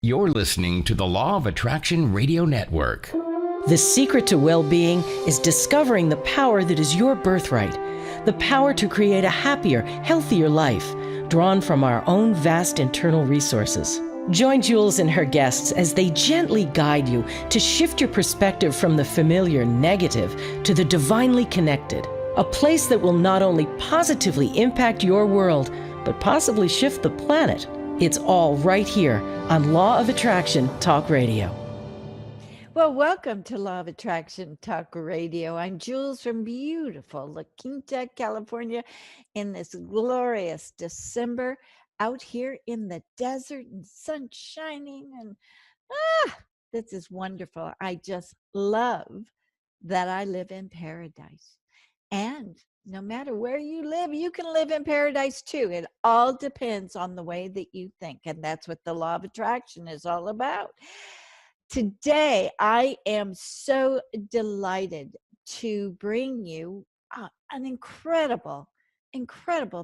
You're listening to the Law of Attraction Radio Network. The secret to well-being is discovering the power that is your birthright, the power to create a happier, healthier life, drawn from our own vast internal resources. Join Jules and her guests as they gently guide you to shift your perspective from the familiar negative to the divinely connected, a place that will not only positively impact your world, but possibly shift the planet. It's all right here on Law of Attraction Talk Radio. Well, welcome to Law of Attraction Talk Radio. I'm Jules from beautiful La Quinta, California, in this glorious December, out here in the desert and sun shining. And this is wonderful. I just love that I live in paradise. And no matter where you live, you can live in paradise too. It all depends on the way that you think. And that's what the Law of Attraction is all about. Today, I am so delighted to bring you an incredible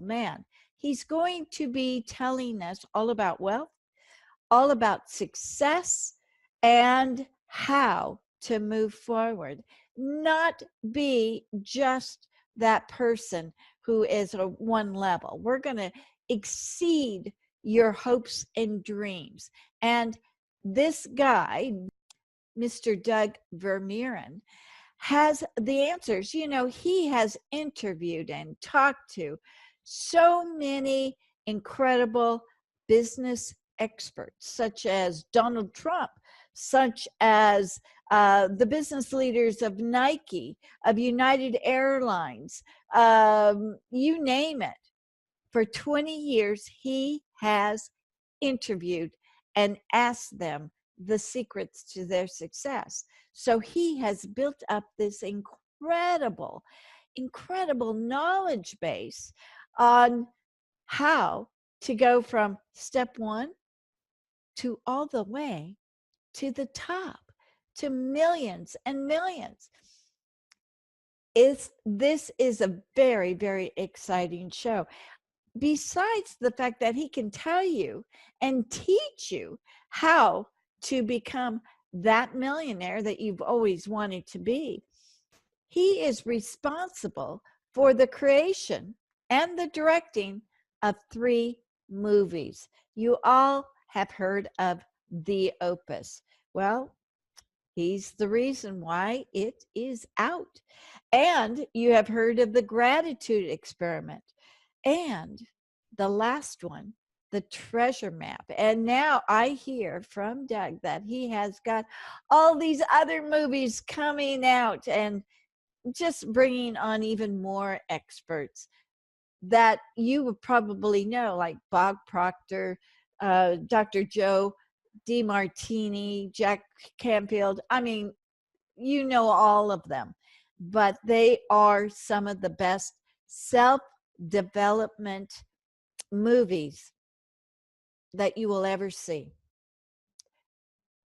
man. He's going to be telling us all about wealth, all about success, and how to move forward. Not be just that person who is at one level. We're going to exceed your hopes and dreams. And this guy, Mr. Doug Vermeeren, has the answers. You know, he has interviewed and talked to so many incredible business experts, such as Donald Trump, such as the business leaders of Nike, of United Airlines, you name it. For 20 years, he has interviewed and asked them the secrets to their success. So he has built up this incredible knowledge base on how to go from step one to all the way to the top, to millions and millions. This is a very, very exciting show. Besides the fact that he can tell you and teach you how to become that millionaire that you've always wanted to be, he is responsible for the creation and the directing of 3 movies. You all have heard of The Opus. Well, he's the reason why it is out. And you have heard of The Gratitude Experiment. And the last one, The Treasure Map. And now I hear from Doug that he has got all these other movies coming out and just bringing on even more experts that you would probably know, like Bob Proctor, Dr. Joe DeMartini, Jack Canfield. I mean, you know all of them, but they are some of the best self-development movies that you will ever see.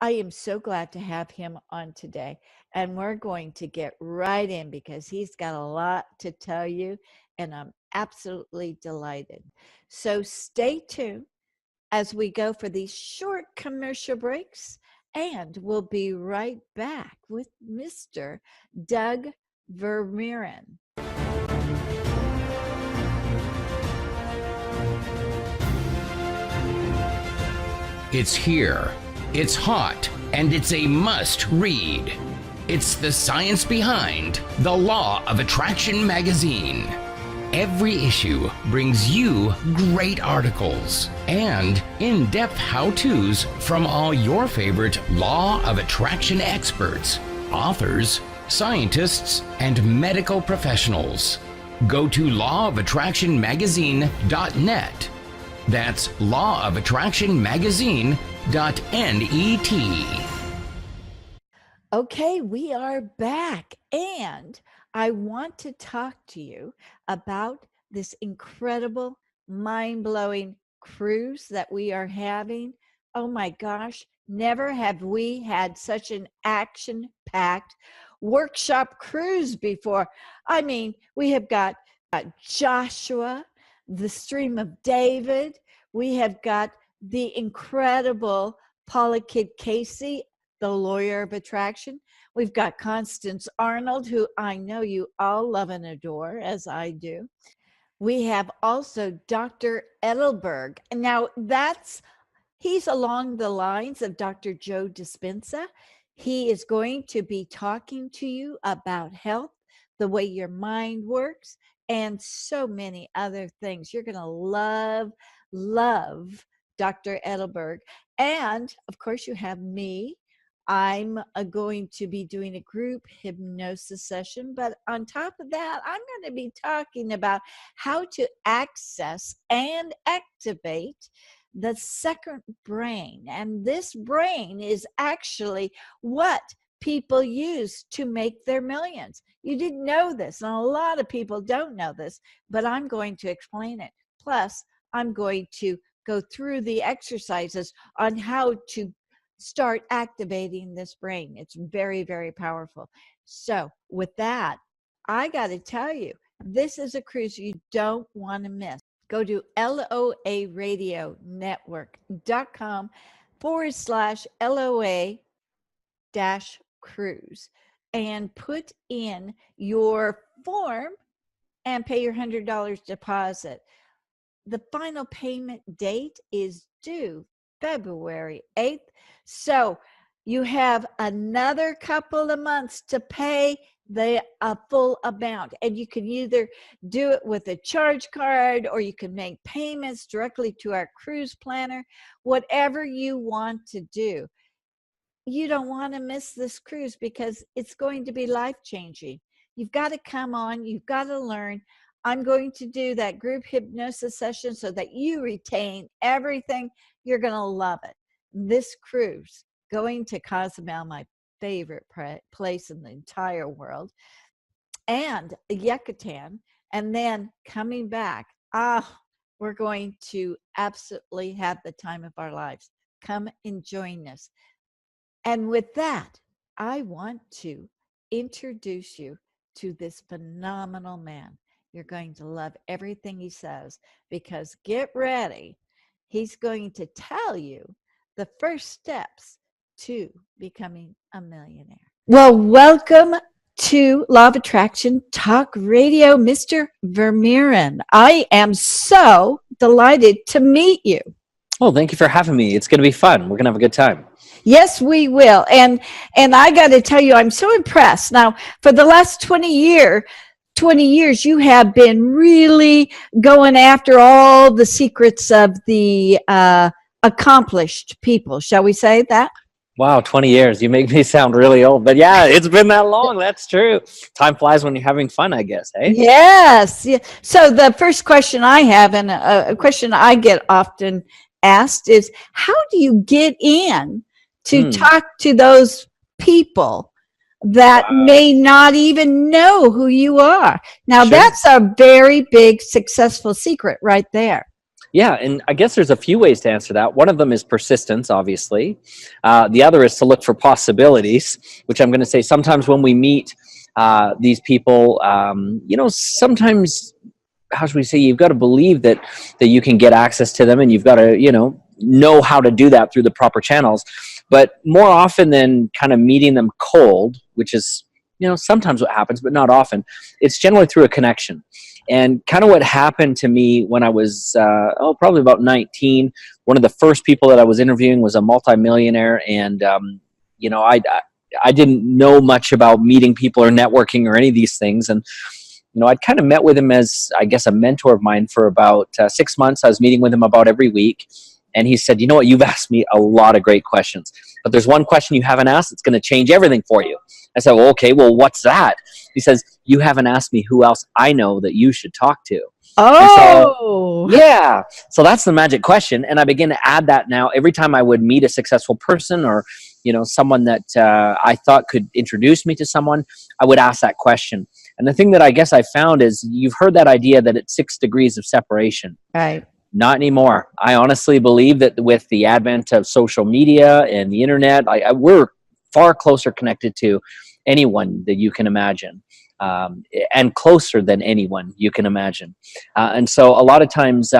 I am so glad to have him on today, and we're going to get right in because he's got a lot to tell you, and I'm absolutely delighted. So stay tuned as we go for these short commercial breaks, and we'll be right back with Mr. Doug Vermeeren. It's here, it's hot, and it's a must read. It's the science behind the Law of Attraction magazine. Every issue brings you great articles and in-depth how-tos from all your favorite Law of Attraction experts, authors, scientists, and medical professionals. Go to lawofattractionmagazine.net. That's lawofattractionmagazine.net. Okay, we are back, and I want to talk to you about this incredible, mind-blowing cruise that we are having. Oh my gosh, never have we had such an action-packed workshop cruise before. I mean, we have got Joshua, the stream of David. We have got the incredible Paula Kidd Casey, the lawyer of attraction. We've got Constance Arnold, who I know you all love and adore, as I do. We have also Dr. Edelberg. Now, he's along the lines of Dr. Joe Dispenza. He is going to be talking to you about health, the way your mind works, and so many other things. You're going to love Dr. Edelberg. And of course, you have me. I'm going to be doing a group hypnosis session. But on top of that, I'm going to be talking about how to access and activate the second brain. And this brain is actually what people use to make their millions. You didn't know this, and a lot of people don't know this, but I'm going to explain it. Plus, I'm going to go through the exercises on how to start activating this brain. It's very, very powerful. So with that, I got to tell you, this is a cruise you don't want to miss. Go to LOARadionnetwork.com/LOA-cruise and put in your form and pay your $100 deposit. The final payment date is due February 8th. So you have another couple of months to pay the full amount. And you can either do it with a charge card, or you can make payments directly to our cruise planner, whatever you want to do. You don't want to miss this cruise because it's going to be life-changing. You've got to come on. You've got to learn. I'm going to do that group hypnosis session so that you retain everything. You're going to love it. This cruise, going to Cozumel, my favorite place in the entire world, and Yucatan, and then coming back, we're going to absolutely have the time of our lives. Come and join us. And with that, I want to introduce you to this phenomenal man. You're going to love everything he says, because get ready. He's going to tell you the first steps to becoming a millionaire. Well, welcome to Law of Attraction Talk Radio, Mr. Vermeeren. I am so delighted to meet you. Oh, thank you for having me. It's going to be fun. We're going to have a good time. Yes, we will. And I got to tell you, I'm so impressed. Now, for the last 20 years, you have been really going after all the secrets of the accomplished people. Shall we say that? Wow, 20 years. You make me sound really old. But yeah, it's been that long. That's true. Time flies when you're having fun, I guess. Hey? Yes. Yeah. So the first question I have, and a question I get often asked, is how do you get in to talk to those people that may not even know who you are? Now, that's a very big, successful secret right there. Yeah, and I guess there's a few ways to answer that. One of them is persistence, obviously. The other is to look for possibilities, which I'm going to say sometimes when we meet these people, sometimes, how should we say, you've got to believe that you can get access to them, and you've got to, know how to do that through the proper channels. But more often than kind of meeting them cold, which is, sometimes what happens, but not often, it's generally through a connection. And kind of what happened to me when I was, probably about 19, one of the first people that I was interviewing was a multimillionaire. And, I didn't know much about meeting people or networking or any of these things. And, I'd kind of met with him as, I guess, a mentor of mine for about 6 months. I was meeting with him about every week. And he said, you know what, you've asked me a lot of great questions, but there's one question you haven't asked that's going to change everything for you. I said, well, okay, well, what's that? He says, you haven't asked me who else I know that you should talk to. Oh, yeah. So that's the magic question. And I begin to add that now every time I would meet a successful person or, someone that I thought could introduce me to someone, I would ask that question. And the thing that I guess I found is you've heard that idea that it's 6 degrees of separation. Right. Not anymore. I honestly believe that with the advent of social media and the internet, we're far closer connected to anyone that you can imagine. and closer than anyone you can imagine. And so a lot of times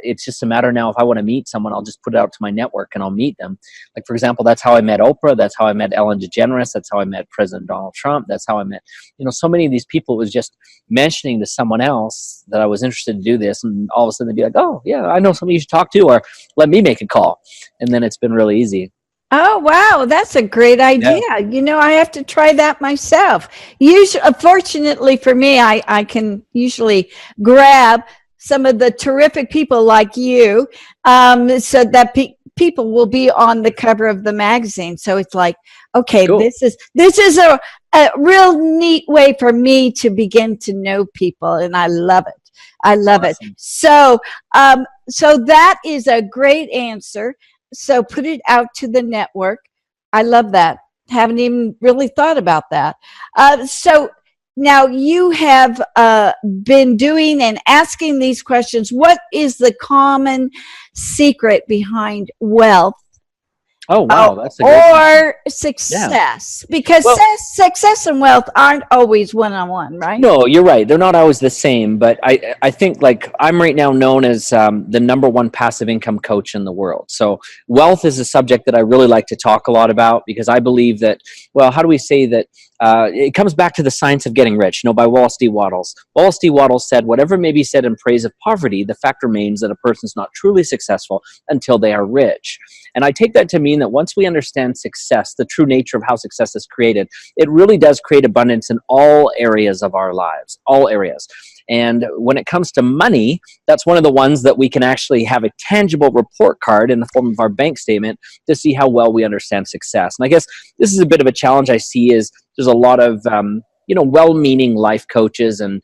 it's just a matter now, if I want to meet someone, I'll just put it out to my network and I'll meet them. Like, for example, that's how I met Oprah. That's how I met Ellen DeGeneres. That's how I met President Donald Trump. That's how I met, so many of these people. Was just mentioning to someone else that I was interested to do this, and all of a sudden they'd be like, oh yeah, I know somebody you should talk to, or let me make a call. And then it's been really easy. Oh, wow. That's a great idea. Yeah. I have to try that myself. Usually, fortunately for me, I can usually grab some of the terrific people like you, so that people will be on the cover of the magazine. So it's like, okay, cool. This is a real neat way for me to begin to know people. And I love it. I love Awesome. it. So, so that is a great answer. So put it out to the network. I love that. Haven't even really thought about that. So now you have been doing and asking these questions. What is the common secret behind wealth? Oh, wow. That's a great or success, because success and wealth aren't always one-on-one, right? No, you're right. They're not always the same, but I think, like, I'm right now known as the #1 passive income coach in the world. So wealth is a subject that I really like to talk a lot about, because I believe that, well, how do we say that? It comes back to the science of getting rich, by Wallace D. Wattles. Wallace D. Wattles said, whatever may be said in praise of poverty, the fact remains that a person's not truly successful until they are rich. And I take that to mean that once we understand success, the true nature of how success is created, it really does create abundance in all areas of our lives, all areas. And when it comes to money, that's one of the ones that we can actually have a tangible report card in the form of our bank statement to see how well we understand success. And I guess this is a bit of a challenge I see, is there's a lot of well-meaning life coaches and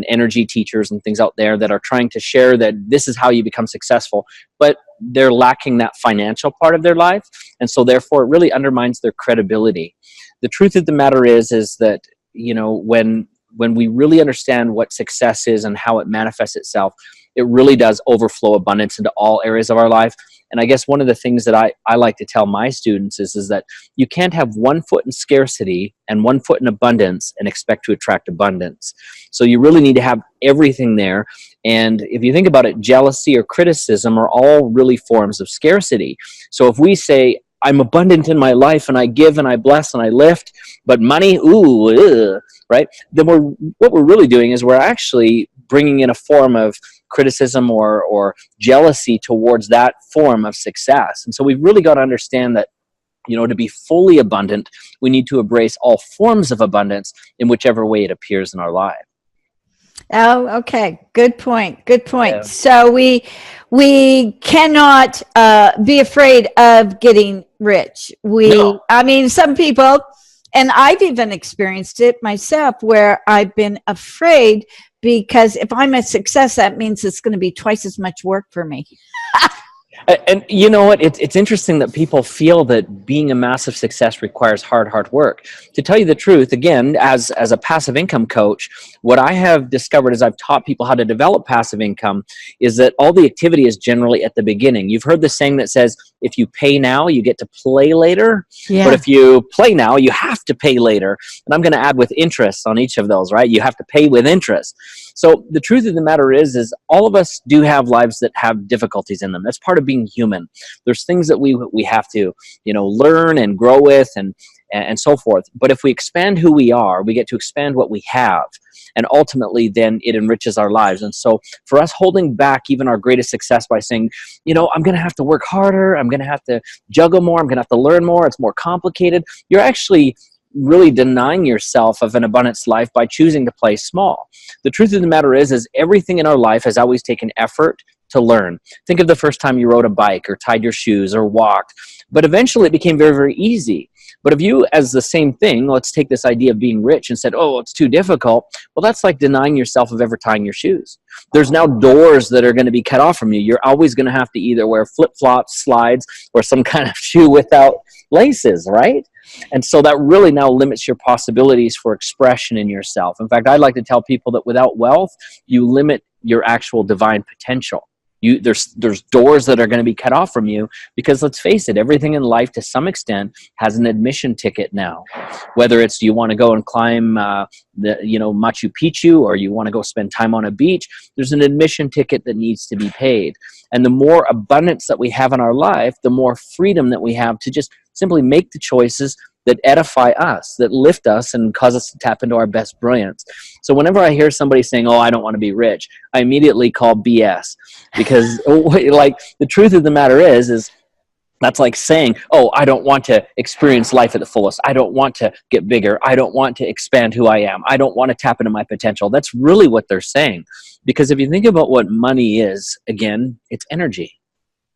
energy teachers and things out there that are trying to share that this is how you become successful, but they're lacking that financial part of their life. And so therefore it really undermines their credibility. The truth of the matter is that, when we really understand what success is and how it manifests itself, it really does overflow abundance into all areas of our life. And I guess one of the things that I like to tell my students is that you can't have 1 foot in scarcity and 1 foot in abundance and expect to attract abundance. So you really need to have everything there. And if you think about it, jealousy or criticism are all really forms of scarcity. So if we say, I'm abundant in my life and I give and I bless and I lift, but money, right? Then what we're really doing is we're actually bringing in a form of criticism or jealousy towards that form of success. And so we've really got to understand that, to be fully abundant, we need to embrace all forms of abundance in whichever way it appears in our life. Oh, okay. Good point. Good point. Yeah. So we cannot be afraid of getting rich. No. I mean, some people, and I've even experienced it myself, where I've been afraid, because if I'm a success, that means it's going to be twice as much work for me. And you know what? It's interesting that people feel that being a massive success requires hard work. To tell you the truth, again, as a passive income coach, what I have discovered as I've taught people how to develop passive income is that all the activity is generally at the beginning. You've heard the saying that says, if you pay now, you get to play later. Yeah. But if you play now, you have to pay later. And I'm going to add with interest on each of those, right? You have to pay with interest. So the truth of the matter is all of us do have lives that have difficulties in them. That's part of being human. There's things that we have to, learn and grow with and so forth. But if we expand who we are, we get to expand what we have. And ultimately, then it enriches our lives. And so for us holding back even our greatest success by saying, I'm going to have to work harder, I'm going to have to juggle more, I'm going to have to learn more, it's more complicated, you're actually really denying yourself of an abundance life by choosing to play small. The truth of the matter is everything in our life has always taken effort to learn. Think of the first time you rode a bike or tied your shoes or walked. But eventually it became very, very easy. But if you, as the same thing, let's take this idea of being rich and said, oh, it's too difficult. Well, that's like denying yourself of ever tying your shoes. There's now doors that are going to be cut off from you. You're always going to have to either wear flip-flops, slides, or some kind of shoe without laces, right? And so that really now limits your possibilities for expression in yourself. In fact, I'd like to tell people that without wealth, you limit your actual divine potential. There's doors that are going to be cut off from you, because let's face it, everything in life to some extent has an admission ticket now. Whether it's you want to go and climb Machu Picchu, or you want to go spend time on a beach, there's an admission ticket that needs to be paid. And the more abundance that we have in our life, the more freedom that we have to just simply make the choices that edify us, that lift us and cause us to tap into our best brilliance. So whenever I hear somebody saying, oh, I don't want to be rich, I immediately call BS. Because like, the truth of the matter is that's like saying, oh, I don't want to experience life at the fullest. I don't want to get bigger. I don't want to expand who I am. I don't want to tap into my potential. That's really what they're saying. Because if you think about what money is, again, it's energy.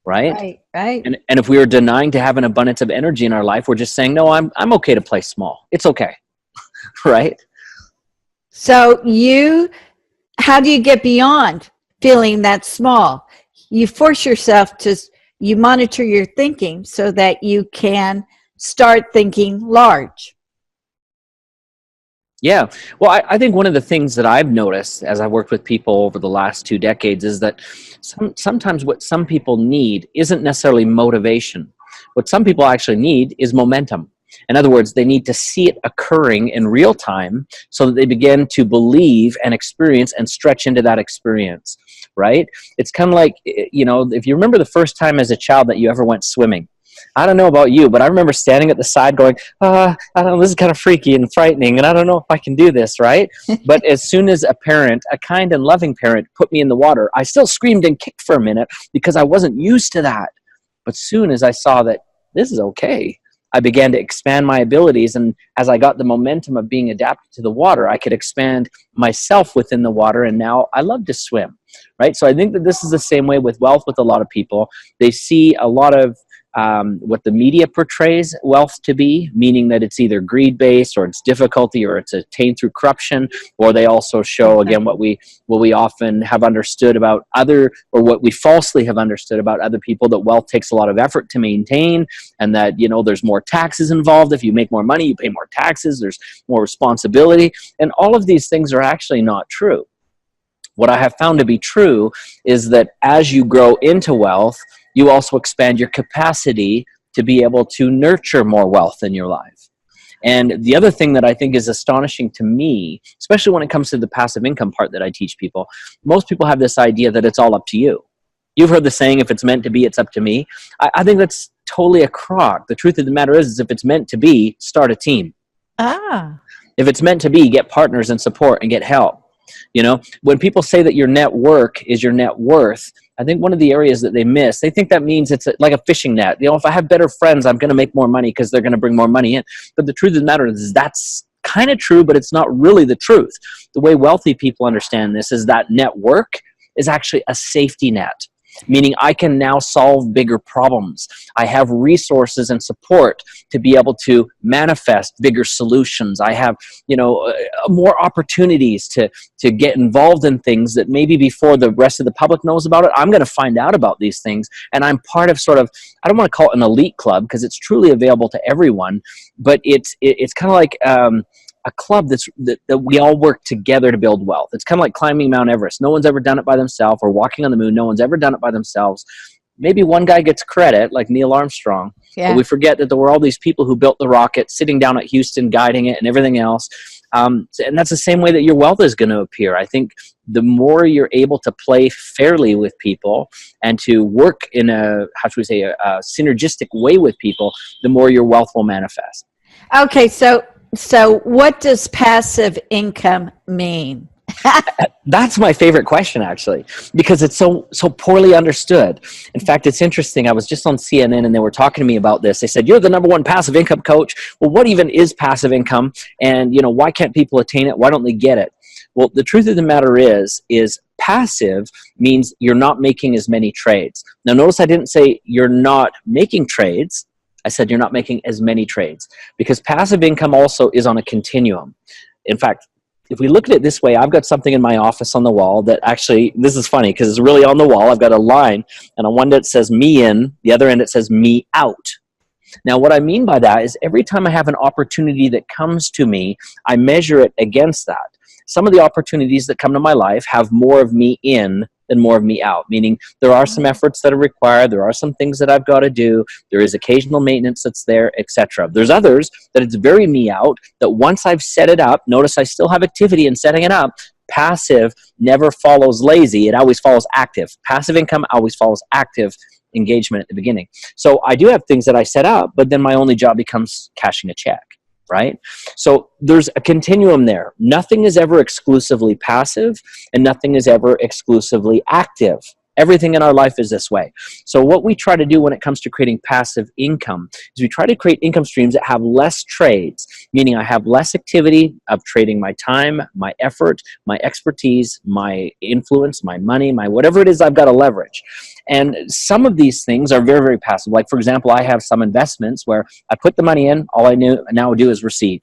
Right. And if we are denying to have an abundance of energy in our life, we're just saying, no, I'm okay to play small. It's okay. Right. So how do you get beyond feeling that small? You force yourself you monitor your thinking so that you can start thinking large. Yeah. Well, I think one of the things that I've noticed as I've worked with people over the last 2 decades is that sometimes what some people need isn't necessarily motivation. What some people actually need is momentum. In other words, they need to see it occurring in real time so that they begin to believe and experience and stretch into that experience, right? It's kind of like, if you remember the first time as a child that you ever went swimming. I don't know about you, but I remember standing at the side going, I don't know, this is kind of freaky and frightening, and I don't know if I can do this, right? But as soon as a kind and loving parent, put me in the water, I still screamed and kicked for a minute because I wasn't used to that. But soon as I saw that this is okay, I began to expand my abilities, and as I got the momentum of being adapted to the water, I could expand myself within the water, and now I love to swim, right? So I think that this is the same way with wealth with a lot of people. They see a lot of what the media portrays wealth to be, meaning that it's either greed-based or it's difficulty or it's attained through corruption, or they also show, again, what we often have understood about what we falsely have understood about other people, that wealth takes a lot of effort to maintain, and that, there's more taxes involved. If you make more money, you pay more taxes, there's more responsibility, and all of these things are actually not true. What I have found to be true is that as you grow into wealth, you also expand your capacity to be able to nurture more wealth in your life. And the other thing that I think is astonishing to me, especially when it comes to the passive income part that I teach people, most people have this idea that it's all up to you. You've heard the saying, if it's meant to be, it's up to me. I think that's totally a crock. The truth of the matter is if it's meant to be, start a team. If it's meant to be, get partners and support and get help. When people say that your net worth is your net worth, I think one of the areas that they miss, they think that means it's like a fishing net. If I have better friends, I'm going to make more money because they're going to bring more money in. But the truth of the matter is that's kind of true, but it's not really the truth. The way wealthy people understand this is that network is actually a safety net. Meaning I can now solve bigger problems. I have resources and support to be able to manifest bigger solutions. I have, more opportunities to get involved in things that maybe before the rest of the public knows about it, I'm going to find out about these things. And I'm part of I don't want to call it an elite club because it's truly available to everyone, but it's kind of like, a club that we all work together to build wealth. It's kind of like climbing Mount Everest. No one's ever done it by themselves, or walking on the moon. No one's ever ddone it by themselves. Maybe one guy gets credit, like Neil Armstrong, but we forget that there were all these people who built the rocket, sitting down at Houston, guiding it and everything else. And that's the same way that your wealth is going to appear. I think the more you're able to play fairly with people and to work in a synergistic way with people, the more your wealth will manifest. Okay, so what does passive income mean? That's my favorite question, actually, because it's so poorly understood. In fact, it's interesting. I was just on CNN and they were talking to me about this. They said, you're the #1 passive income coach. Well, what even is passive income? And, why can't people attain it? Why don't they get it? Well, the truth of the matter is passive means you're not making as many trades. Now, notice I didn't say you're not making trades. I said you're not making as many trades, because passive income also is on a continuum. In fact, if we look at it this way, I've got something in my office on the wall that actually, this is funny because it's really on the wall. I've got a line, and on one end it says me in, the other end it says me out. Now, what I mean by that is every time I have an opportunity that comes to me, I measure it against that. some of the opportunities that come to my life have more of me in than more of me out, meaning there are some efforts that are required, there are some things that I've got to do, there is occasional maintenance that's there, etc. There's others that it's very me out, that once I've set it up, notice I still have activity in setting it up. Passive never follows lazy, it always follows active. Passive income always follows active engagement at the beginning. So I do have things that I set up, but then my only job becomes cashing a check. Right? So there's a continuum there. Nothing is ever exclusively passive and nothing is ever exclusively active. Everything in our life is this way. So what we try to do when it comes to creating passive income is we try to create income streams that have less trades, meaning I have less activity of trading my time, my effort, my expertise, my influence, my money, my whatever it is I've got to leverage. And some of these things are very, very passive. Like, for example, I have some investments where I put the money in, all I now do is receive.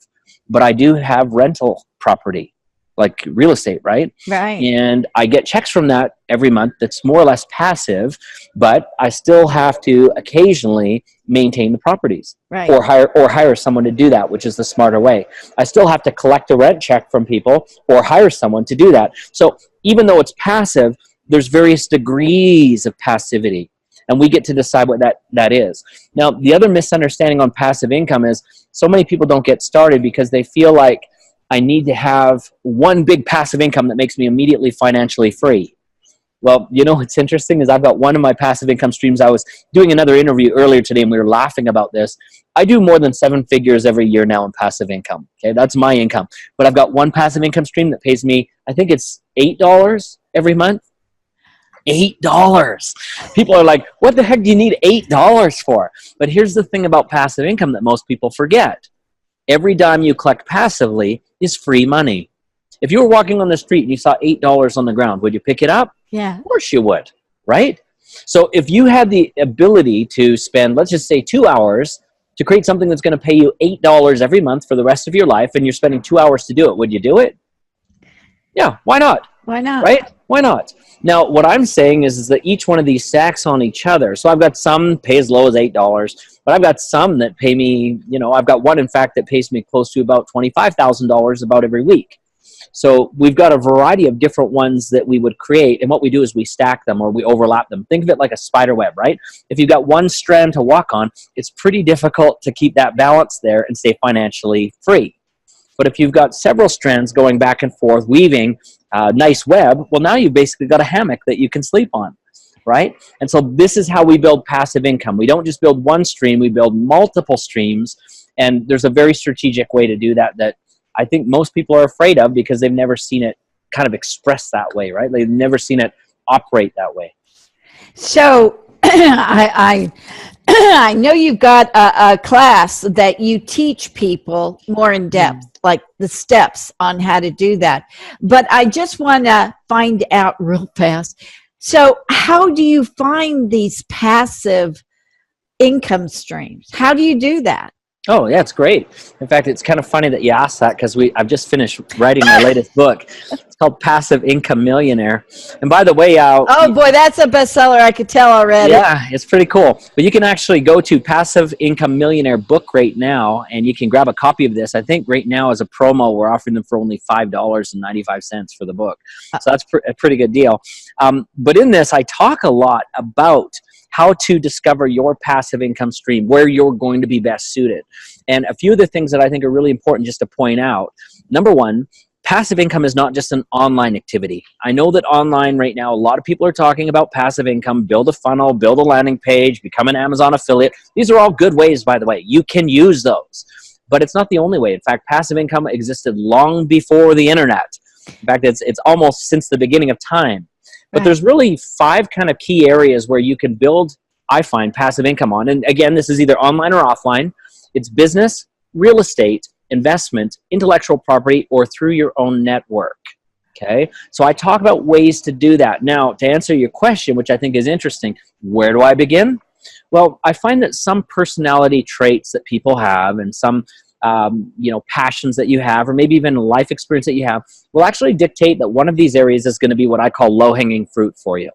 But I do have rental property, like real estate, right? Right. And I get checks from that every month that's more or less passive, but I still have to occasionally maintain the properties. Right. Or hire someone to do that, which is the smarter way. I still have to collect a rent check from people or hire someone to do that. So even though it's passive, there's various degrees of passivity, and we get to decide what that is. Now, the other misunderstanding on passive income is so many people don't get started because they feel like I need to have one big passive income that makes me immediately financially free. Well, you know what's interesting is I've got one of my passive income streams. I was doing another interview earlier today and we were laughing about this. I do more than 7 figures every year now in passive income. Okay, that's my income. But I've got one passive income stream that pays me, I think it's $8 every month. $8. People are like, what the heck do you need $8 for? But here's the thing about passive income that most people forget. Every dime you collect passively is free money. If you were walking on the street and you saw $8 on the ground, would you pick it up? Yeah. Of course you would, right? So if you had the ability to spend, let's just say 2 hours to create something that's going to pay you $8 every month for the rest of your life, and you're spending 2 hours to do it, would you do it? Yeah, why not? Why not? Right? Why not? Now, what I'm saying is that each one of these stacks on each other. So I've got some pay as low as $8, but I've got some that pay me, I've got one, in fact, that pays me close to about $25,000 about every week. So we've got a variety of different ones that we would create, and what we do is we stack them or we overlap them. Think of it like a spider web, right? If you've got one strand to walk on, it's pretty difficult to keep that balance there and stay financially free. But if you've got several strands going back and forth, weaving a nice web, well, now you've basically got a hammock that you can sleep on, right? And so this is how we build passive income. We don't just build one stream, we build multiple streams, and there's a very strategic way to do that I think most people are afraid of because they've never seen it kind of expressed that way, right? They've never seen it operate that way. So I know you've got a class that you teach people more in depth, like the steps on how to do that. But I just want to find out real fast. So how do you find these passive income streams? How do you do that? Oh, yeah, it's great. In fact, it's kind of funny that you asked that because I've just finished writing my latest book. It's called Passive Income Millionaire. And by the way... oh, boy, that's a bestseller. I could tell already. Yeah, it's pretty cool. But you can actually go to Passive Income Millionaire book right now, and you can grab a copy of this. I think right now as a promo, we're offering them for only $5.95 for the book. So that's a pretty good deal. But in this, I talk a lot about how to discover your passive income stream, where you're going to be best suited. And a few of the things that I think are really important just to point out. Number one, passive income is not just an online activity. I know that online right now, a lot of people are talking about passive income, build a funnel, build a landing page, become an Amazon affiliate. These are all good ways, by the way. You can use those, but it's not the only way. In fact, passive income existed long before the internet. In fact, it's almost since the beginning of time. But there's really 5 kind of key areas where you can build, I find, passive income on. And again, this is either online or offline. It's business, real estate, investment, intellectual property, or through your own network. Okay? So I talk about ways to do that. Now, to answer your question, which I think is interesting, where do I begin? Well, I find that some personality traits that people have and some passions that you have, or maybe even life experience that you have, will actually dictate that one of these areas is going to be what I call low-hanging fruit for you.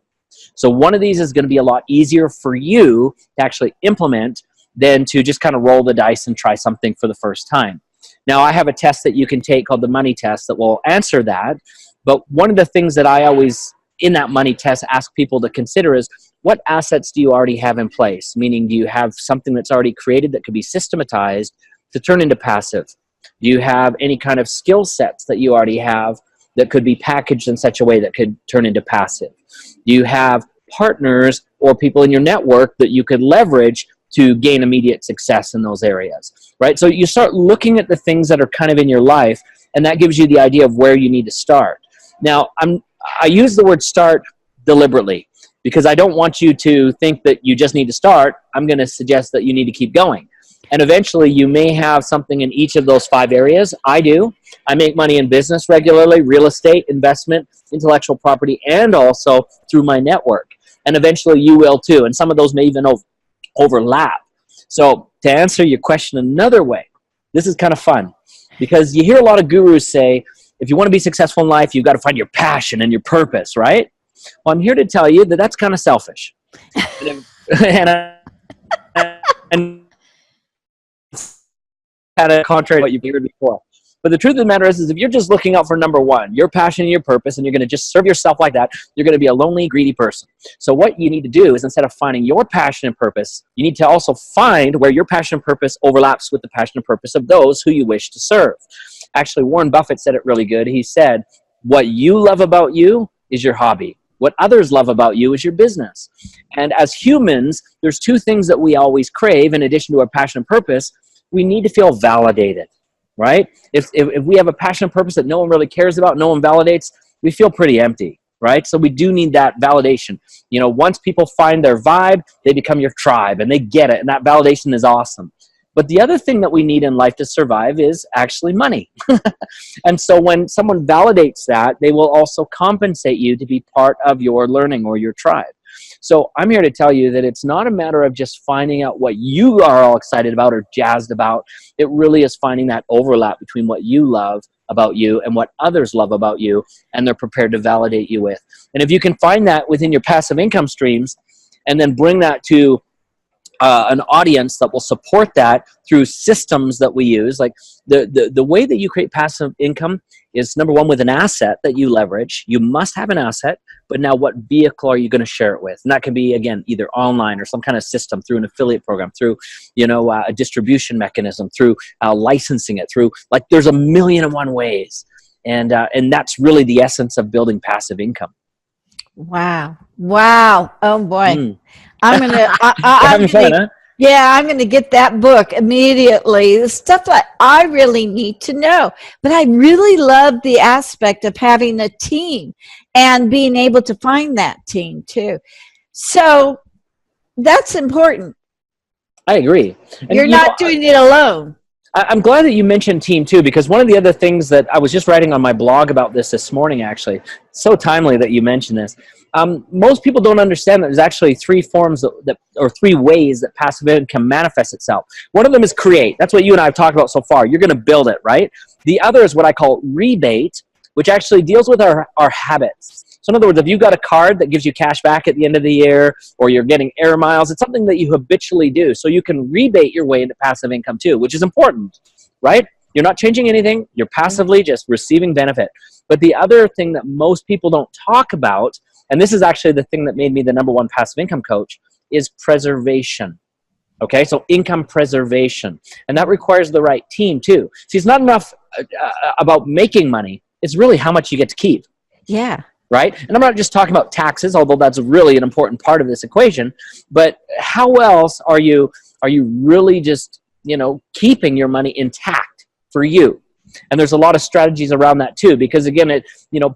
So one of these is going to be a lot easier for you to actually implement than to just kind of roll the dice and try something for the first time. Now, I have a test that you can take called the money test that will answer that. But one of the things that I always, in that money test, ask people to consider is, what assets do you already have in place? Meaning, do you have something that's already created that could be systematized to turn into passive? Do you have any kind of skill sets that you already have that could be packaged in such a way that could turn into passive? Do you have partners or people in your network that you could leverage to gain immediate success in those areas, right? So you start looking at the things that are kind of in your life, and that gives you the idea of where you need to start. Now, I use the word start deliberately because I don't want you to think that you just need to start. I'm going to suggest that you need to keep going. And eventually you may have something in each of those 5 areas. I do. I make money in business regularly, real estate, investment, intellectual property, and also through my network. And eventually you will too. And some of those may even overlap. So to answer your question another way, this is kind of fun because you hear a lot of gurus say, if you want to be successful in life, you've got to find your passion and your purpose, right? Well, I'm here to tell you that that's kind of selfish. and kind of contrary to what you've heard before. But the truth of the matter is if you're just looking out for number one, your passion and your purpose, and you're going to just serve yourself like that, you're going to be a lonely, greedy person. So what you need to do is, instead of finding your passion and purpose, you need to also find where your passion and purpose overlaps with the passion and purpose of those who you wish to serve. Actually, Warren Buffett said it really good. He said, what you love about you is your hobby. What others love about you is your business. And as humans, there's 2 things that we always crave in addition to our passion and purpose. We need to feel validated, right? If we have a passion and purpose that no one really cares about, no one validates, we feel pretty empty, right? So we do need that validation. You know, once people find their vibe, they become your tribe and they get it. And that validation is awesome. But the other thing that we need in life to survive is actually money. And so when someone validates that, they will also compensate you to be part of your learning or your tribe. So I'm here to tell you that it's not a matter of just finding out what you are all excited about or jazzed about. It really is finding that overlap between what you love about you and what others love about you, and they're prepared to validate you with. And if you can find that within your passive income streams and then bring that to an audience that will support that through systems that we use, like the way that you create passive income is, number one, with an asset that you leverage. You must have an asset, but now what vehicle are you going to share it with? And that can be, again, either online or some kind of system, through an affiliate program, through, a distribution mechanism, through licensing it, through, like, there's a million and one ways. And that's really the essence of building passive income. Wow. Oh boy. I'm gonna having fun, huh? Yeah, I'm gonna get that book immediately. The stuff that I really need to know. But I really love the aspect of having a team and being able to find that team too. So that's important. I agree. And You're not doing it alone. I'm glad that you mentioned team too, because one of the other things that I was just writing on my blog about this morning, actually, so timely that you mentioned this. Most people don't understand that there's actually 3 forms or 3 ways that passive income manifests itself. One of them is create. That's what you and I have talked about so far. You're going to build it, right? The other is what I call rebate, which actually deals with our habits. So in other words, if you've got a card that gives you cash back at the end of the year, or you're getting air miles, it's something that you habitually do. So you can rebate your way into passive income too, which is important, right? You're not changing anything. You're passively just receiving benefit. But the other thing that most people don't talk about, and this is actually the thing that made me the #1 passive income coach, is preservation. Okay, so income preservation. And that requires the right team too. See, it's not enough about making money. It's really how much you get to keep. Yeah. Right? And I'm not just talking about taxes, although that's really an important part of this equation, but how else are you really just, keeping your money intact for you? And there's a lot of strategies around that too, because again,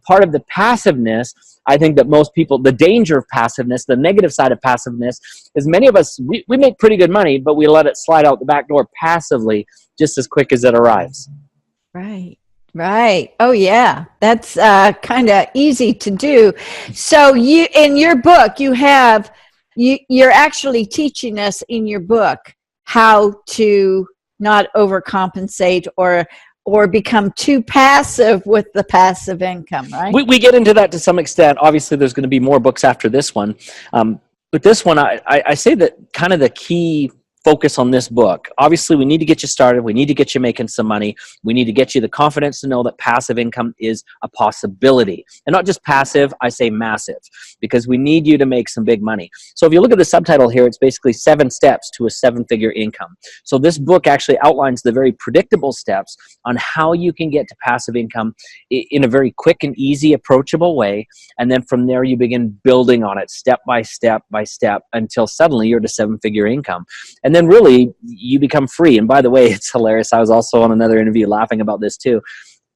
part of the passiveness, I think that most people, the danger of passiveness, the negative side of passiveness, is many of us, we make pretty good money, but we let it slide out the back door passively just as quick as it arrives. Right. Oh yeah. That's kind of easy to do. So you, in your book, you're actually teaching us in your book how to not overcompensate or become too passive with the passive income, right? We get into that to some extent. Obviously, there's going to be more books after this one. But this one, I say that kind of the key focus on this book. Obviously, we need to get you started. We need to get you making some money. We need to get you the confidence to know that passive income is a possibility. And not just passive, I say massive, because we need you to make some big money. So if you look at the subtitle here, it's basically 7 steps to a 7-figure income. So this book actually outlines the very predictable steps on how you can get to passive income in a very quick and easy, approachable way. And then from there, you begin building on it step by step by step until suddenly you're at a 7-figure income. And then really, you become free. And by the way, it's hilarious. I was also on another interview laughing about this too.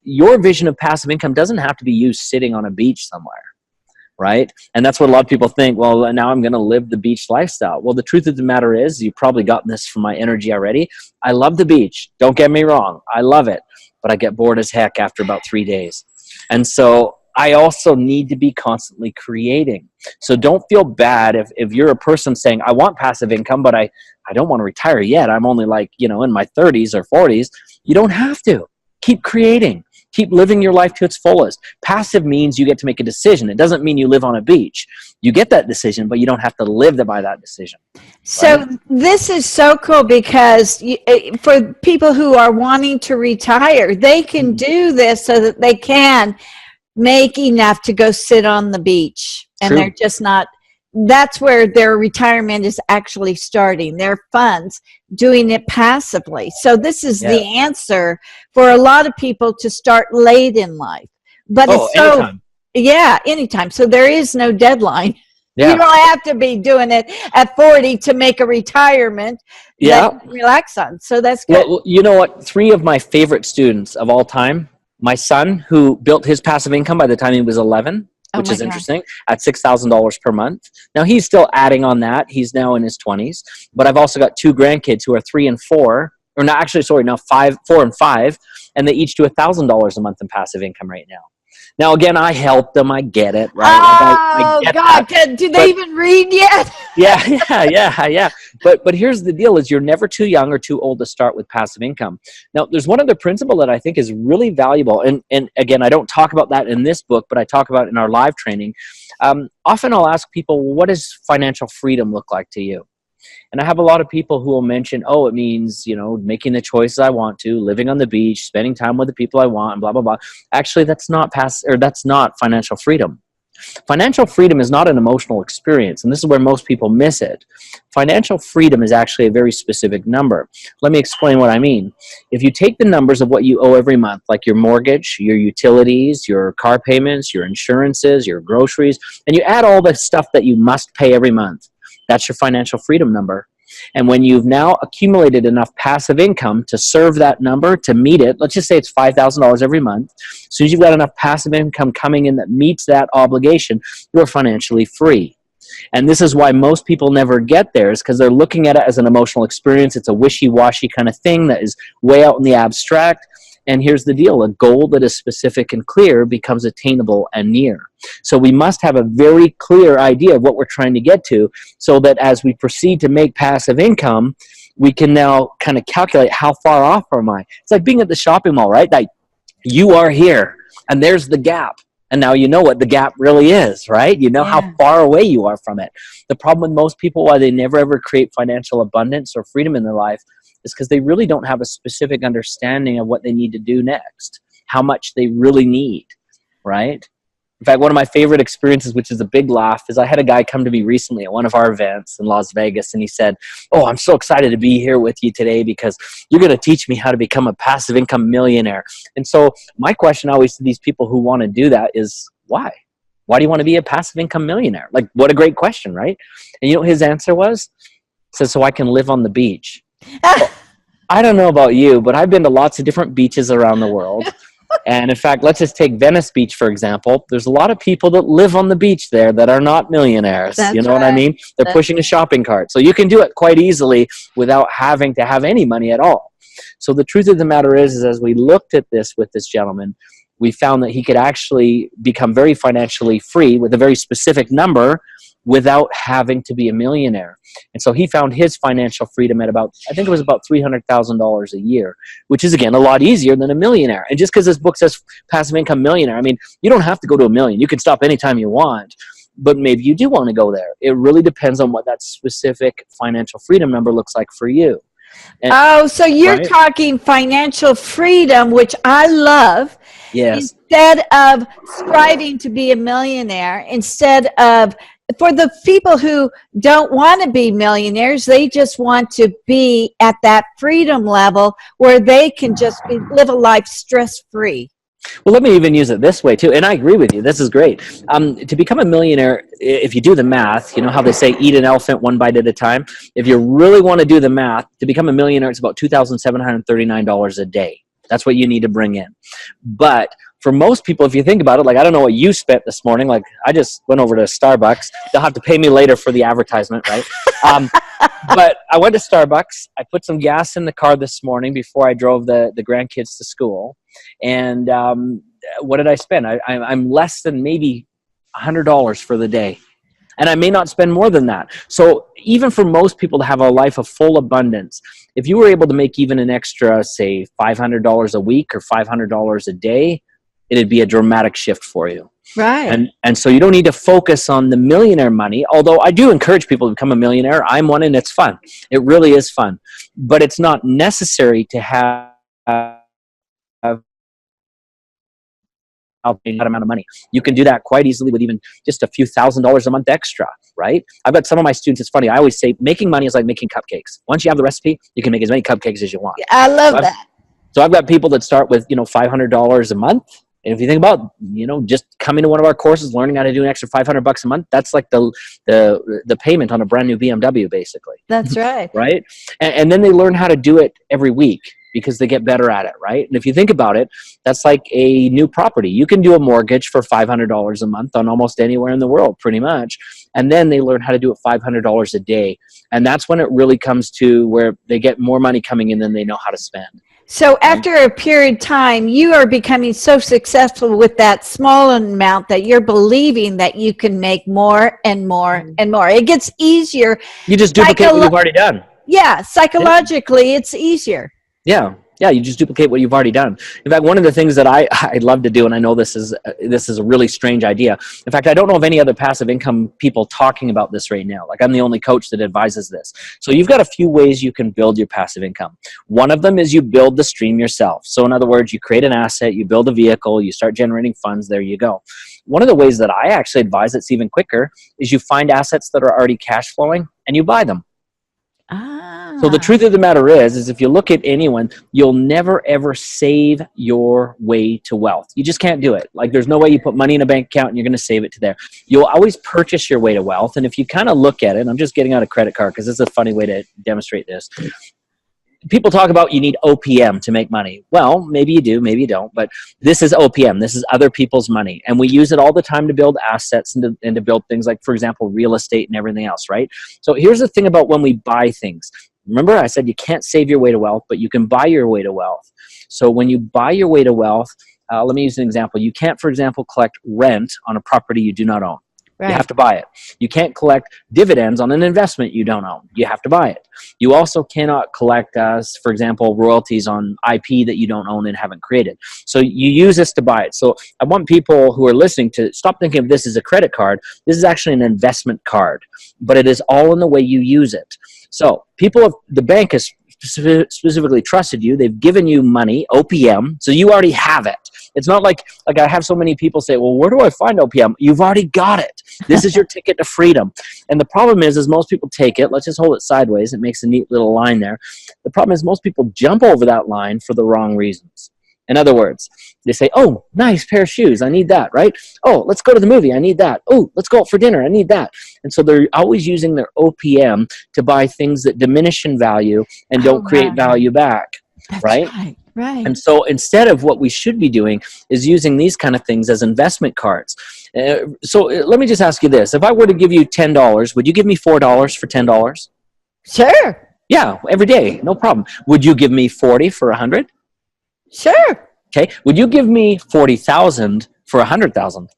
Your vision of passive income doesn't have to be you sitting on a beach somewhere, right? And that's what a lot of people think, well, now I'm going to live the beach lifestyle. Well, the truth of the matter is, you've probably gotten this from my energy already. I love the beach. Don't get me wrong. I love it. But I get bored as heck after about 3 days. And so I also need to be constantly creating. So don't feel bad if you're a person saying, I want passive income, but I don't want to retire yet. I'm only like, in my 30s or 40s. You don't have to. Keep creating. Keep living your life to its fullest. Passive means you get to make a decision. It doesn't mean you live on a beach. You get that decision, but you don't have to live by that decision. So Right? this is so cool because for people who are wanting to retire, they can do this so that they can make enough to go sit on the beach. And True. they're just not, that's where their retirement is actually starting, their funds, doing it passively. So this is the answer for a lot of people to start late in life. But it's so, anytime. yeah, anytime. So there is no deadline. Yeah. You don't have to be doing it at 40 to make a retirement that you can relax on. So that's good. Well, you know what? 3 of my favorite students of all time, my son, who built his passive income by the time he was 11, which is interesting, at $6,000 per month. Now, he's still adding on that. He's now in his 20s. But I've also got 2 grandkids who are 3 and 4, or not actually, sorry, now 4 and 5, and they each do $1,000 a month in passive income right now. Now, again, I help them. I get it, right? Oh, I get God. that. Do they even read yet? Yeah. But here's the deal is you're never too young or too old to start with passive income. Now, there's one other principle that I think is really valuable. And again, I don't talk about that in this book, but I talk about it in our live training. Often I'll ask people, what does financial freedom look like to you? And I have a lot of people who will mention, it means, making the choices I want to, living on the beach, spending time with the people I want, and blah, blah, blah. Actually, that's not financial freedom. Financial freedom is not an emotional experience, and this is where most people miss it. Financial freedom is actually a very specific number. Let me explain what I mean. If you take the numbers of what you owe every month, like your mortgage, your utilities, your car payments, your insurances, your groceries, and you add all the stuff that you must pay every month, that's your financial freedom number. And when you've now accumulated enough passive income to serve that number, to meet it, let's just say it's $5,000 every month. As soon as you've got enough passive income coming in that meets that obligation, you're financially free. And this is why most people never get there, is because they're looking at it as an emotional experience. It's a wishy-washy kind of thing that is way out in the abstract. And here's the deal, a goal that is specific and clear becomes attainable and near. So we must have a very clear idea of what we're trying to get to, so that as we proceed to make passive income, we can now kind of calculate how far off am I. It's like being at the shopping mall, right? Like, you are here, and there's the gap. And now you know what the gap really is, right? You know how far away you are from it. The problem with most people, why they never ever create financial abundance or freedom in their life, is because they really don't have a specific understanding of what they need to do next, how much they really need, right? In fact, one of my favorite experiences, which is a big laugh, is I had a guy come to me recently at one of our events in Las Vegas, and he said, I'm so excited to be here with you today because you're going to teach me how to become a passive income millionaire. And so my question always to these people who want to do that is, why? Why do you want to be a passive income millionaire? Like, what a great question, right? And you know what his answer was? He said, so I can live on the beach. I don't know about you, but I've been to lots of different beaches around the world. And in fact, let's just take Venice Beach, for example. There's a lot of people that live on the beach there that are not millionaires. That's you know what I mean? They're pushing a shopping cart. So you can do it quite easily without having to have any money at all. So the truth of the matter is as we looked at this with this gentleman, we found that he could actually become very financially free with a very specific number without having to be a millionaire. And so he found his financial freedom at about, I think it was about $300,000 a year, which is, again, a lot easier than a millionaire. And just because this book says passive income millionaire, I mean, you don't have to go to a million. You can stop anytime you want. but maybe you do want to go there. It really depends on what that specific financial freedom number looks like for you. Oh, so you're Right? talking financial freedom, which I love. Yes. Instead of striving to be a millionaire, instead of, for the people who don't want to be millionaires, they just want to be at that freedom level where they can just live a life stress-free. Well, let me even use it this way too, and I agree with you. This is great. To become a millionaire, if you do the math, you know how they say eat an elephant one bite at a time. If you really want to do the math, to become a millionaire, it's about $2,739 a day. That's what you need to bring in. But for most people, if you think about it, like I don't know what you spent this morning. Like I just went over to Starbucks. They'll have to pay me later for the advertisement, right? But I went to Starbucks. I put some gas in the car this morning before I drove the grandkids to school. And what did I spend? I'm less than maybe $100 for the day. And I may not spend more than that. So even for most people to have a life of full abundance, if you were able to make even an extra, say, $500 a week or $500 a day, it'd be a dramatic shift for you. Right. And so you don't need to focus on the millionaire money, although I do encourage people to become a millionaire. I'm one, and it's fun. It really is fun. But it's not necessary to have that amount of money. You can do that quite easily with even just a few $1,000s a month extra, right? I've got some of my students, it's funny, I always say making money is like making cupcakes. Once you have the recipe, you can make as many cupcakes as you want. I love that. So I've got people that start with, $500 a month. And if you think about, just coming to one of our courses, learning how to do an extra $500 a month, that's like the payment on a brand new BMW, basically. That's right. Right? And then they learn how to do it every week because they get better at it, right? And if you think about it, that's like a new property. You can do a mortgage for $500 a month on almost anywhere in the world, pretty much. And then they learn how to do it $500 a day. And that's when it really comes to where they get more money coming in than they know how to spend. So after a period of time, you are becoming so successful with that small amount that you're believing that you can make more and more and more. It gets easier. You just duplicate what you've already done. Yeah, psychologically, it's easier. Yeah, you just duplicate what you've already done. In fact, one of the things that I love to do, and I know this is a really strange idea. In fact, I don't know of any other passive income people talking about this right now. Like I'm the only coach that advises this. So you've got a few ways you can build your passive income. One of them is you build the stream yourself. So in other words, you create an asset, you build a vehicle, you start generating funds, there you go. One of the ways that I actually advise that's even quicker is you find assets that are already cash flowing and you buy them. So the truth of the matter is if you look at anyone, you'll never ever save your way to wealth. You just can't do it. Like there's no way you put money in a bank account and you're going to save it to there. You'll always purchase your way to wealth. And if you kind of look at it, and I'm just getting out a credit card because this is a funny way to demonstrate this. People talk about you need OPM to make money. Well, maybe you do, maybe you don't, but this is OPM. This is other people's money. And we use it all the time to build assets and to build things like, for example, real estate and everything else, right? So here's the thing about when we buy things. Remember I said you can't save your way to wealth, but you can buy your way to wealth. So when you buy your way to wealth, let me use an example. You can't, for example, collect rent on a property you do not own. Right. You have to buy it. You can't collect dividends on an investment you don't own. You have to buy it. You also cannot collect, for example, royalties on IP that you don't own and haven't created. So you use this to buy it. So I want people who are listening to stop thinking of this as a credit card. This is actually an investment card, but it is all in the way you use it. So the bank has specifically trusted you. They've given you money, OPM, so you already have it. It's not like I have so many people say, well, where do I find OPM? You've already got it. This is your ticket to freedom. And the problem is most people take it. Let's just hold it sideways. It makes a neat little line there. The problem is most people jump over that line for the wrong reasons. In other words, they say, oh, nice pair of shoes. I need that, right? Oh, let's go to the movie. I need that. Oh, let's go out for dinner. I need that. And so they're always using their OPM to buy things that diminish in value and don't create value back, right? Right. And so instead of what we should be doing is using these kind of things as investment cards. So let me just ask you this. If I were to give you $10, would you give me $4 for $10? Sure. Yeah, every day. No problem. Would you give me 40 for 100? Sure. Okay. Would you give me 40,000 for 100,000?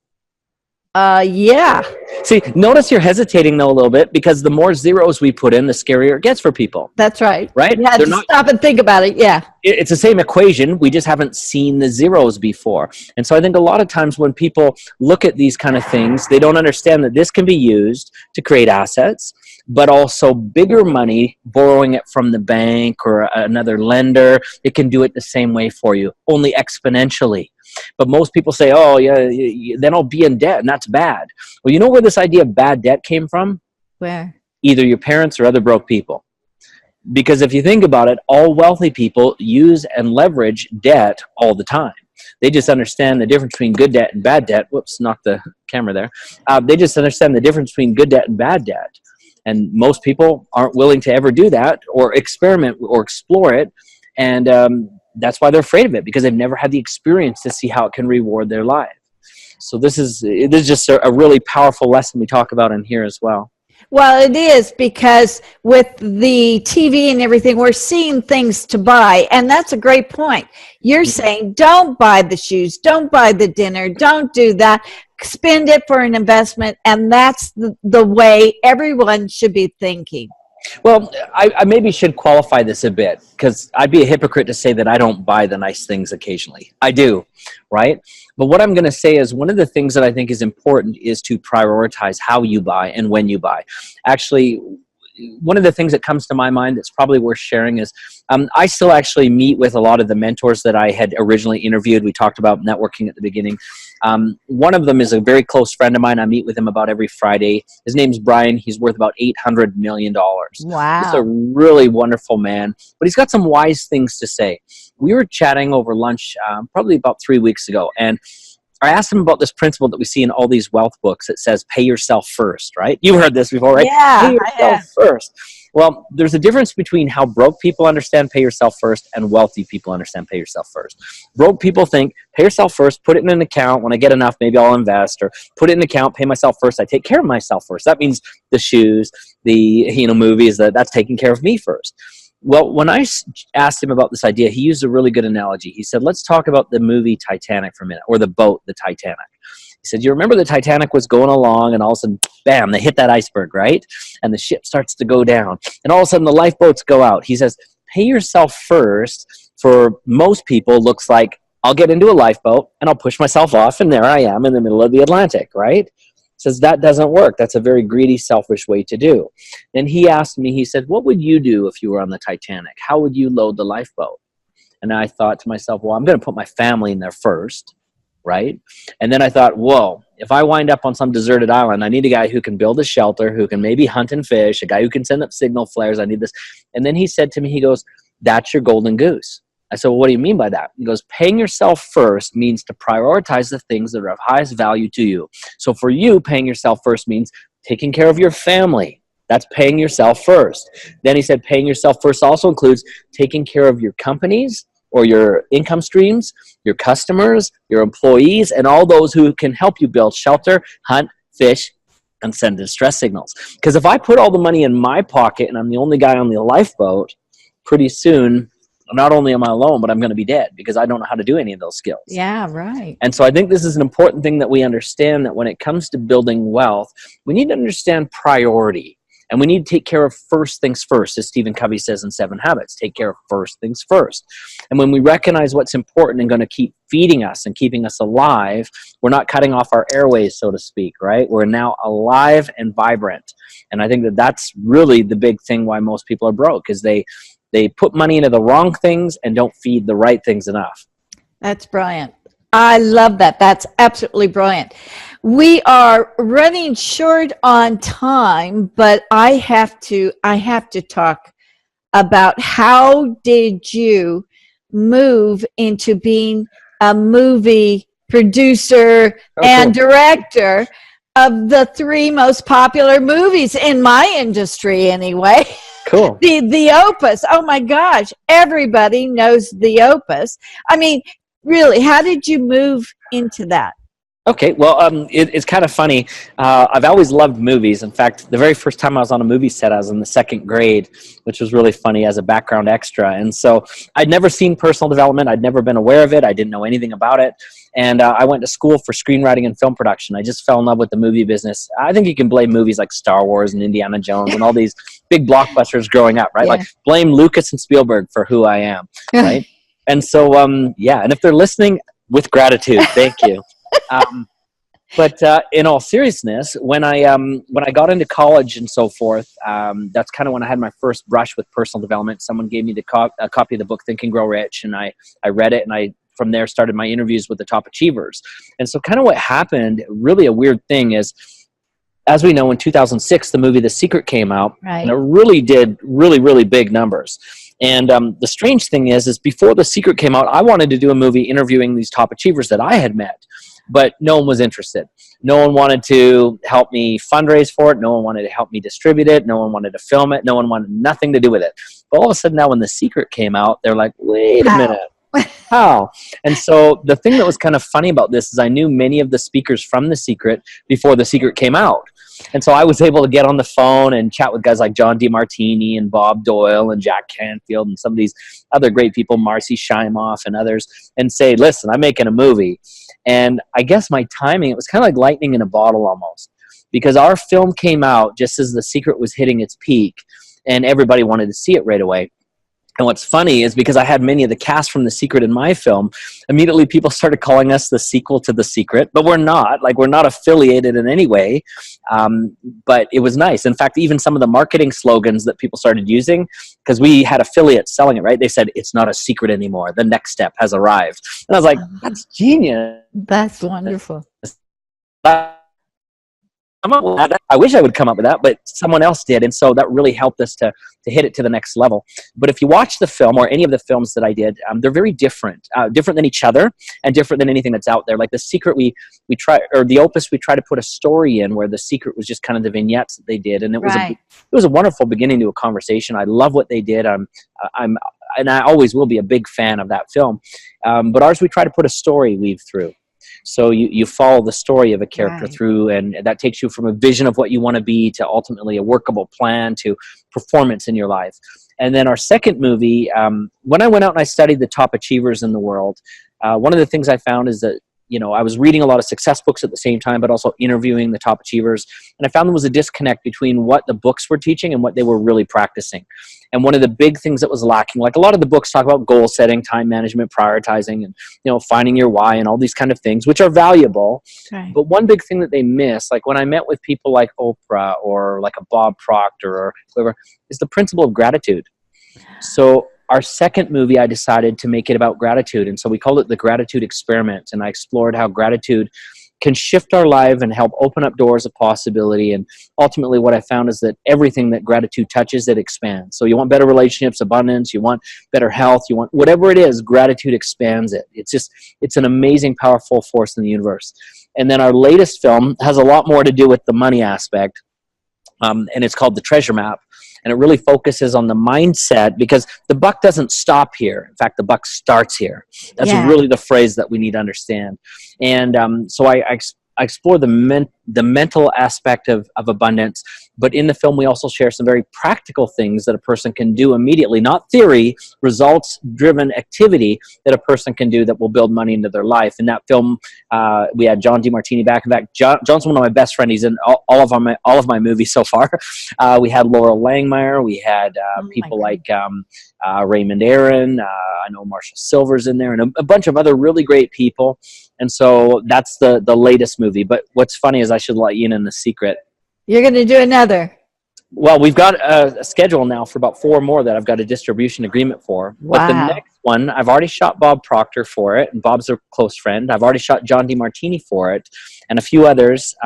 Yeah, See, notice you're hesitating though a little bit, because the more zeros we put in, the scarier it gets for people, that's right. right? You had They're to not. stop and think about it. Yeah. It's the same equation. We just haven't seen the zeros before. And so I think a lot of times when people look at these kind of things, they don't understand that this can be used to create assets, but also bigger money, borrowing it from the bank or another lender. It can do it the same way for you, only exponentially. But most people say, oh, yeah, then I'll be in debt, and that's bad. Well, you know where this idea of bad debt came from? Where? Either your parents or other broke people. Because if you think about it, all wealthy people use and leverage debt all the time. They just understand the difference between good debt and bad debt. Whoops, knocked the camera there. They just understand the difference between good debt and bad debt. And most people aren't willing to ever do that or experiment or explore it. And that's why they're afraid of it, because they've never had the experience to see how it can reward their life. So this is just a really powerful lesson we talk about in here as well. Well, it is, because with the TV and everything, we're seeing things to buy. And that's a great point. You're saying, don't buy the shoes, don't buy the dinner, don't do that. Spend it for an investment. And that's the way everyone should be thinking. Well, I maybe should qualify this a bit, because I'd be a hypocrite to say that I don't buy the nice things occasionally. I do, right? But what I'm going to say is, one of the things that I think is important is to prioritize how you buy and when you buy. Actually, one of the things that comes to my mind that's probably worth sharing is I still actually meet with a lot of the mentors that I had originally interviewed. We talked about networking at the beginning. One of them is a very close friend of mine. I meet with him about every Friday. His name's Brian. He's worth about $800 million. Wow. He's a really wonderful man, but he's got some wise things to say. We were chatting over lunch probably about 3 weeks ago, and I asked him about this principle that we see in all these wealth books that says pay yourself first, right? You've heard this before, right? Yeah, Pay yourself first. Well, there's a difference between how broke people understand pay yourself first and wealthy people understand pay yourself first. Broke people think pay yourself first, put it in an account. When I get enough, maybe I'll invest, or put it in an account, pay myself first. I take care of myself first. That means the shoes, the movies, that's taking care of me first. Well, when I asked him about this idea, he used a really good analogy. He said, let's talk about the movie Titanic for a minute, or the boat, the Titanic. He said, you remember the Titanic was going along, and all of a sudden, bam, they hit that iceberg, right? And the ship starts to go down. And all of a sudden, the lifeboats go out. He says, pay yourself first. For most people, looks like I'll get into a lifeboat, and I'll push myself off, and there I am in the middle of the Atlantic, right? Says that doesn't work. That's a very greedy, selfish way to do. Then he asked me, he said, what would you do if you were on the Titanic? How would you load the lifeboat? And I thought to myself, well, I'm going to put my family in there first, right? And then I thought, whoa, if I wind up on some deserted island, I need a guy who can build a shelter, who can maybe hunt and fish, a guy who can send up signal flares. I need this. And then he said to me, he goes, that's your golden goose. I said, well, what do you mean by that? He goes, paying yourself first means to prioritize the things that are of highest value to you. So for you, paying yourself first means taking care of your family. That's paying yourself first. Then he said, paying yourself first also includes taking care of your companies or your income streams, your customers, your employees, and all those who can help you build shelter, hunt, fish, and send distress signals. Because if I put all the money in my pocket and I'm the only guy on the lifeboat, pretty soon, not only am I alone, but I'm going to be dead, because I don't know how to do any of those skills. Yeah, right. And so I think this is an important thing that we understand, that when it comes to building wealth, we need to understand priority. And we need to take care of first things first, as Stephen Covey says in 7 Habits. Take care of first things first. And when we recognize what's important and going to keep feeding us and keeping us alive, we're not cutting off our airways, so to speak, right? We're now alive and vibrant. And I think that that's really the big thing why most people are broke, is they put money into the wrong things and don't feed the right things enough. That's brilliant. I love that. That's absolutely brilliant. We are running short on time, but I have to talk about, how did you move into being a movie producer and director of the 3 most popular movies in my industry anyway? Cool. The Opus. Oh my gosh. Everybody knows the Opus. I mean, really, how did you move into that? Okay, well, it's kind of funny. I've always loved movies. In fact, the very first time I was on a movie set, I was in the second grade, which was really funny as a background extra. And so I'd never seen personal development. I'd never been aware of it. I didn't know anything about it. And I went to school for screenwriting and film production. I just fell in love with the movie business. I think you can blame movies like Star Wars and Indiana Jones and all these big blockbusters growing up, right? Yeah. Like blame Lucas and Spielberg for who I am, right? And so, yeah, and if they're listening, with gratitude, thank you. But in all seriousness, when I got into college and so forth, that's kind of when I had my first brush with personal development. Someone gave me a copy of the book Think and Grow Rich, and I read it, and I from there started my interviews with the top achievers. And so kind of what happened, really a weird thing is, as we know, in 2006, the movie The Secret came out, Right. and it really did really big numbers. And the strange thing is before The Secret came out, I wanted to do a movie interviewing these top achievers that I had met, but no one was interested. No one wanted to help me fundraise for it. No one wanted to help me distribute it. No one wanted to film it. No one wanted nothing to do with it. But all of a sudden now when The Secret came out, they're like, wait a minute. How? And so the thing that was kind of funny about this is I knew many of the speakers from The Secret before The Secret came out. And so I was able to get on the phone and chat with guys like John DeMartini and Bob Doyle and Jack Canfield and some of these other great people, Marcy Shimoff and others, and say, listen, I'm making a movie. And I guess my timing, it was kind of like lightning in a bottle almost, because our film came out just as The Secret was hitting its peak and everybody wanted to see it right away. And what's funny is because I had many of the cast from The Secret in my film, immediately people started calling us the sequel to The Secret, but we're not. Like, we're not affiliated in any way. But it was nice. In fact, even some of the marketing slogans that people started using, because we had affiliates selling it, right? They said, it's not a secret anymore. The next step has arrived. And I was like, that's genius. That's wonderful. I wish I would come up with that, but someone else did. And so that really helped us to hit it to the next level. But if you watch the film or any of the films that I did, they're very different than each other and different than anything that's out there. Like The Secret, we try, or the Opus, we try to put a story in where The Secret was just kind of the vignettes that they did. And it was a wonderful beginning to a conversation. I love what they did. And I always will be a big fan of that film. But ours, we try to put a story weave through. So you follow the story of a character through, and that takes you from a vision of what you want to be to ultimately a workable plan to performance in your life. And then our second movie, when I went out and I studied the top achievers in the world, one of the things I found is that, you know, I was reading a lot of success books at the same time, but also interviewing the top achievers. And I found there was a disconnect between what the books were teaching and what they were really practicing. And one of the big things that was lacking, like a lot of the books talk about goal setting, time management, prioritizing, and, you know, finding your why and all these kind of things, which are valuable. Right. But one big thing that they miss, like when I met with people like Oprah or like a Bob Proctor or whoever, is the principle of gratitude. So our second movie, I decided to make it about gratitude. And so we called it The Gratitude Experiment. And I explored how gratitude can shift our life and help open up doors of possibility. And ultimately what I found is that everything that gratitude touches, it expands. So you want better relationships, abundance, you want better health, you want whatever it is, gratitude expands it. It's an amazing, powerful force in the universe. And then our latest film has a lot more to do with the money aspect. And it's called The Treasure Map. And it really focuses on the mindset, because the buck doesn't stop here. In fact, the buck starts here. That's really the phrase that we need to understand. And so I explore the mental aspect of abundance. But in the film, we also share some very practical things that a person can do immediately, not theory, results-driven activity that a person can do that will build money into their life. In that film, we had John DeMartini back. In fact, John's one of my best friends. He's in all of my movies so far. We had Laurel Langmeyer. We had people like Raymond Aaron. I know Marshall Silver's in there, and a bunch of other really great people. And so that's the latest movie. But what's funny is I should let you in the secret. You're going to do another. Well, we've got a schedule now for about 4 more that I've got a distribution agreement for. Wow. But the next one, I've already shot Bob Proctor for it, and Bob's a close friend. I've already shot John DeMartini for it, and a few others.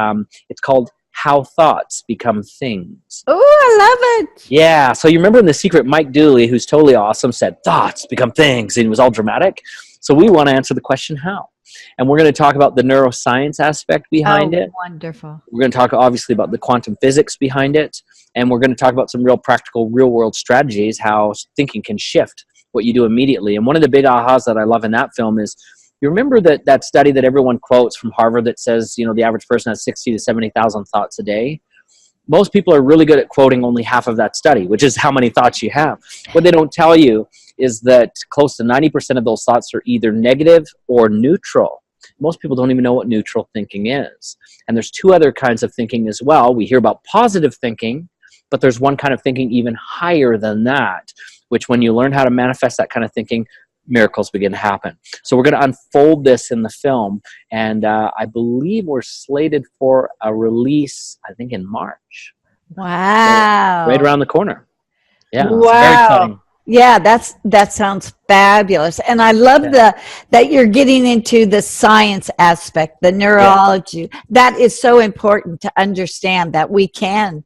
It's called How Thoughts Become Things. Oh, I love it. Yeah, so you remember in The Secret, Mike Dooley, who's totally awesome, said, thoughts become things, and he was all dramatic. So we want to answer the question, how? And we're going to talk about the neuroscience aspect behind it. Wonderful. We're going to talk, obviously, about the quantum physics behind it. And we're going to talk about some real practical, real-world strategies, how thinking can shift what you do immediately. And one of the big ahas that I love in that film is You remember that study that everyone quotes from Harvard that says, the average person has 60 to 70,000 thoughts a day? Most people are really good at quoting only half of that study, which is how many thoughts you have. What they don't tell you is that close to 90% of those thoughts are either negative or neutral. Most people don't even know what neutral thinking is. And there's two other kinds of thinking as well. We hear about positive thinking, but there's one kind of thinking even higher than that, which when you learn how to manifest that kind of thinking, miracles begin to happen. So we're going to unfold this in the film, and I believe we're slated for a release, I think, in March. Wow. So right around the corner. Yeah. Wow. It's very exciting. Yeah, that sounds fabulous. And I love that you're getting into the science aspect, the neurology. Yeah. That is so important to understand that we can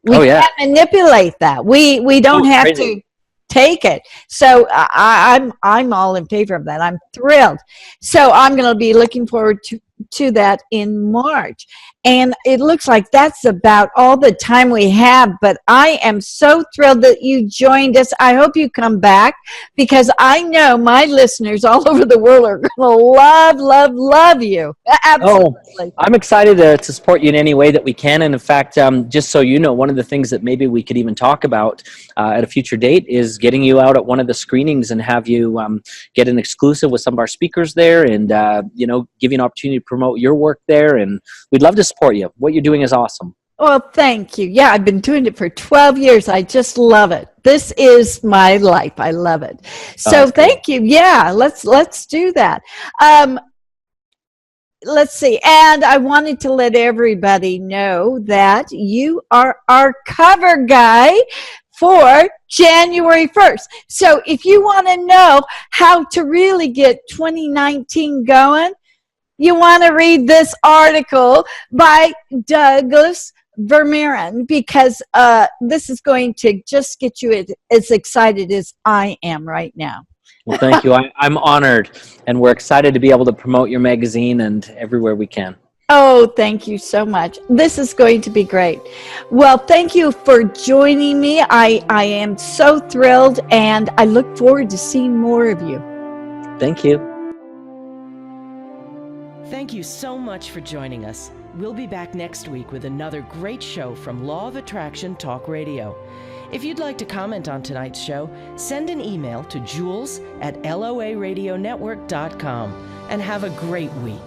manipulate that. We don't have to take it. So I'm all in favor of that. I'm thrilled. So I'm going to be looking forward to that in March. And it looks like that's about all the time we have, but I am so thrilled that you joined us. I hope you come back, because I know my listeners all over the world are going to love you. Absolutely. Oh, I'm excited to support you in any way that we can. And in fact, just so you know, one of the things that maybe we could even talk about at a future date is getting you out at one of the screenings and have you get an exclusive with some of our speakers there, and give you an opportunity to promote your work there. And we'd love to support you. What you're doing is awesome. Well, thank you. Yeah, I've been doing it for 12 years. I just love it. This is my life. I love it. So thank you. Yeah, let's do that. Let's see. And I wanted to let everybody know that you are our cover guy for January 1st. So if you want to know how to really get 2019 going, you want to read this article by Douglas Vermeeren, because this is going to just get you as excited as I am right now. Well, thank you. I'm honored, and we're excited to be able to promote your magazine and everywhere we can. Oh, thank you so much. This is going to be great. Well, thank you for joining me. I am so thrilled, and I look forward to seeing more of you. Thank you. Thank you so much for joining us. We'll be back next week with another great show from Law of Attraction Talk Radio. If you'd like to comment on tonight's show, send an email to jules@loaradionetwork.com, and have a great week.